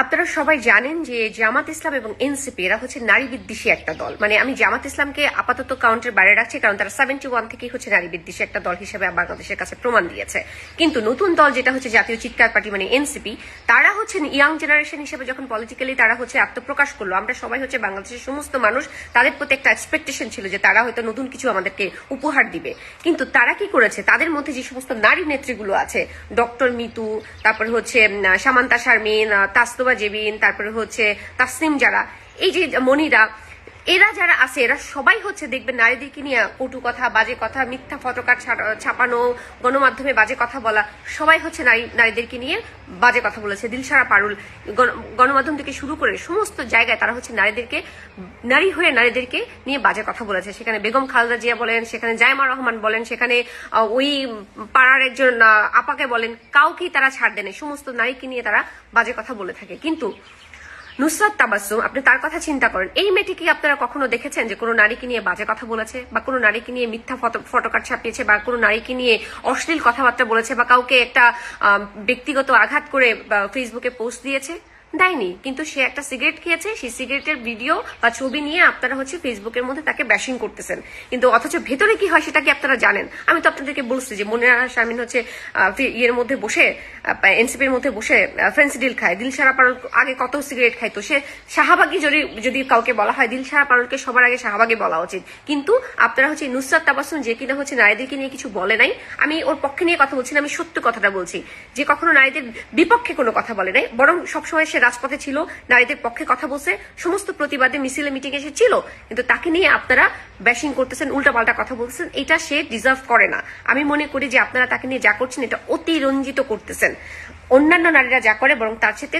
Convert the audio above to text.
আপনারা সবাই জানেন যে জামাত ইসলাম এবং এনসিপি এরা হচ্ছে নারী বিদ্বেষী একটা দল। মানে আমি জামাত ইসলামকে আপাতত কাউন্টের বাইরে রাখছি, কারণ তারা 71 থেকেই হচ্ছে নারী বিদ্বেষী একটা দল হিসেবে বাংলাদেশের কাছে প্রমাণ দিয়েছে। কিন্তু নতুন দল যেটা হচ্ছে জাতীয় চিৎকার পার্টি মানে এনসিপি, তারা হচ্ছে ইয়াং জেনারেশন হিসেবে যখন পলিটিক্যালি তারা হচ্ছে আত্মপ্রকাশ করলো, আমরা সবাই হচ্ছে বাংলাদেশের সমস্ত মানুষ তাদের প্রতি একটা এক্সপেকটেশন ছিল যে তারা হয়তো নতুন কিছু আমাদেরকে উপহার দিবে। কিন্তু তারা কি করেছে, তাদের মধ্যে যে সমস্ত নারী নেত্রীগুলো আছে, ডক্টর মিতু, তারপরে হচ্ছে সামান্তা শারমিন, তাস্তবা জেবিন, তারপরে হচ্ছে তাসনিম, যারা এই যে মনিরা, এরা যারা আছে এরা সবাই হচ্ছে দেখবেন নারীদেরকে নিয়ে কটু কথা, বাজে কথা, মিথ্যা ফটোকার্ড ছাপানো, গণমাধ্যমে বাজে কথা বলা, সবাই হচ্ছে নারীদেরকে নিয়ে বাজে কথা বলেছে। দিলশারা পারুল গণমাধ্যম থেকে শুরু করে সমস্ত জায়গায় তারা হচ্ছে নারী হয়ে নারীদেরকে নিয়ে বাজে কথা বলেছে। সেখানে বেগম খালেদা জিয়া বলেন, সেখানে জায়মা রহমান বলেন, সেখানে ওই পাড়ার একজন আপাকে বলেন, কাউকেই তারা ছাড় দেয় না, সমস্ত নারীকে নিয়ে তারা বাজে কথা বলে থাকে। কিন্তু নুসরাত তাবাসসুম, আপনি তার কথা চিন্তা করেন, এই মেয়েটি কি আপনারা কখনো দেখেছেন যে কোনো নারীকে নিয়ে বাজে কথা বলেছে, বা কোনো নারীকে নিয়ে মিথ্যা ফটোকার্ড ছাপিয়েছে, বা কোনো নারীকে নিয়ে অশ্লীল কথাবার্তা বলেছে, বা কাউকে একটা ব্যক্তিগত আঘাত করে ফেসবুকে পোস্ট দিয়েছে? দেয়নি। কিন্তু সে একটা সিগারেট খেয়েছে, সেই সিগারেটের ভিডিও বা ছবি নিয়ে আপনারা হচ্ছে ফেসবুকের মধ্যে তাকে ব্যাশিং করতেছেন। কিন্তু অথচ ভেতরে কি হয় সেটা কি আপনারা জানেন? আমি তো আপনাদেরকে বলছি যে মনিরা শারমিন হচ্ছে ইয়ের মধ্যে বসে, এনসিপির মধ্যে বসে ফ্রেন্স ডিল খায়। দিলশারা পারুল আগে কত সিগারেট খাইতো, সে শাহবাগী যদি কাউকে বলা হয়, দিলশারা পারুলকে সবার আগে শাহবাগী বলা উচিত। কিন্তু আপনারা হচ্ছে নুসরাত তাবাসসুম, যে কিনা হচ্ছে নারীদেরকে নিয়ে কিছু বলে নাই, আমি ওর পক্ষে নিয়ে কথা বলছি না, আমি সত্য কথাটা বলছি, যে কখনো নারীদের বিপক্ষে কোনো কথা বলে নাই, বরং সবসময় সে রাজপথে ছিল, নারীদের পক্ষে কথা বলছে, সমস্ত প্রতিবাদে মিছিলে মিটিং এসে ছিল। কিন্তু তাকে নিয়ে আপনারা ব্যাশিং করতেছেন, উল্টাপাল্টা কথা বলতেছেন, এটা সে ডিজার্ভ করে না। আমি মনে করি যে আপনারা তাকে নিয়ে যা করছেন এটা অতিরঞ্জিত করতেছেন। অন্যান্য নারীরা যা করে বরং তার সাথে